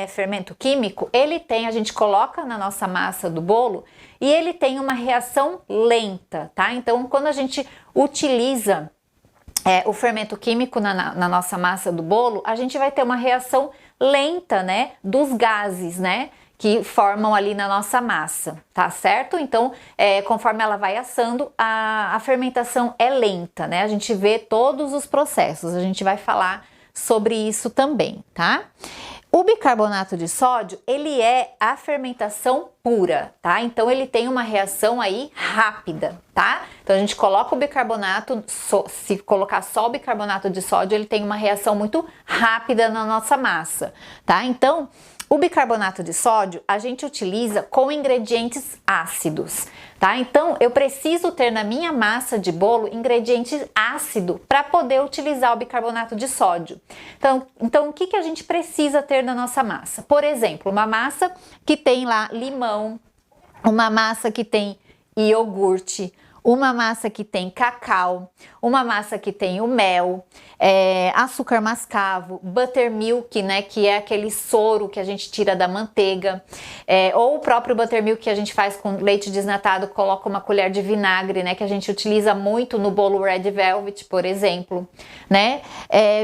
fermento químico, a gente coloca na nossa massa do bolo e ele tem uma reação lenta, tá? Então, quando a gente utiliza o fermento químico na nossa massa do bolo, a gente vai ter uma reação lenta, né, dos gases, né, que formam ali na nossa massa, tá certo? Então, conforme ela vai assando, a fermentação é lenta, né? A gente vê todos os processos, a gente vai falar sobre isso também, tá? O bicarbonato de sódio, ele é a fermentação pura, tá? Então, ele tem uma reação aí rápida, tá? Então, a gente coloca o bicarbonato, se colocar só o bicarbonato de sódio, ele tem uma reação muito rápida na nossa massa, tá? Então, o bicarbonato de sódio a gente utiliza com ingredientes ácidos, tá? Então eu preciso ter na minha massa de bolo ingrediente ácido para poder utilizar o bicarbonato de sódio. Então o que a gente precisa ter na nossa massa? Por exemplo, uma massa que tem lá limão, uma massa que tem iogurte, uma massa que tem cacau, uma massa que tem o mel, açúcar mascavo, buttermilk, né, que é aquele soro que a gente tira da manteiga, ou o próprio buttermilk que a gente faz com leite desnatado, coloca uma colher de vinagre, né, que a gente utiliza muito no bolo Red Velvet, por exemplo, né,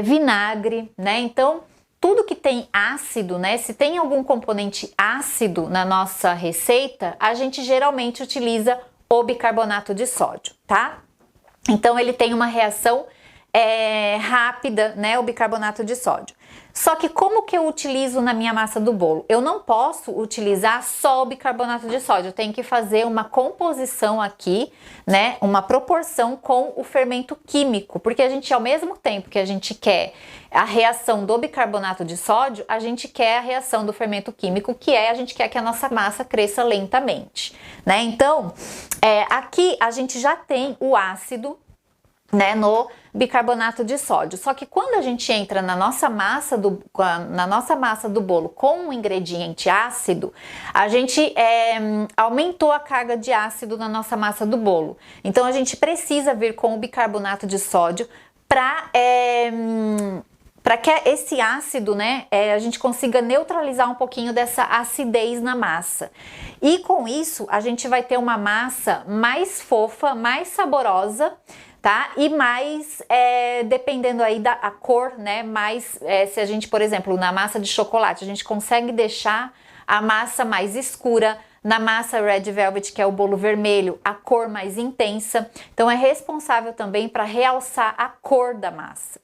vinagre, né, então tudo que tem ácido, né, se tem algum componente ácido na nossa receita, a gente geralmente utiliza o bicarbonato de sódio, tá? Então ele tem uma reação rápida, né, o bicarbonato de sódio. Só que como que eu utilizo na minha massa do bolo? Eu não posso utilizar só o bicarbonato de sódio, eu tenho que fazer uma composição aqui, né, uma proporção com o fermento químico, porque a gente, ao mesmo tempo que a gente quer a reação do bicarbonato de sódio, a gente quer a reação do fermento químico, que a gente quer que a nossa massa cresça lentamente, né? Então, aqui a gente já tem o ácido, né, no bicarbonato de sódio. Só que quando a gente entra na nossa massa do bolo com um ingrediente ácido, a gente aumentou a carga de ácido na nossa massa do bolo. Então a gente precisa vir com o bicarbonato de sódio para que esse ácido, né, a gente consiga neutralizar um pouquinho dessa acidez na massa. E com isso, a gente vai ter uma massa mais fofa, mais saborosa, tá? E mais, dependendo aí da cor, né, mais, se a gente, por exemplo, na massa de chocolate, a gente consegue deixar a massa mais escura, na massa Red Velvet, que é o bolo vermelho, a cor mais intensa. Então é responsável também para realçar a cor da massa.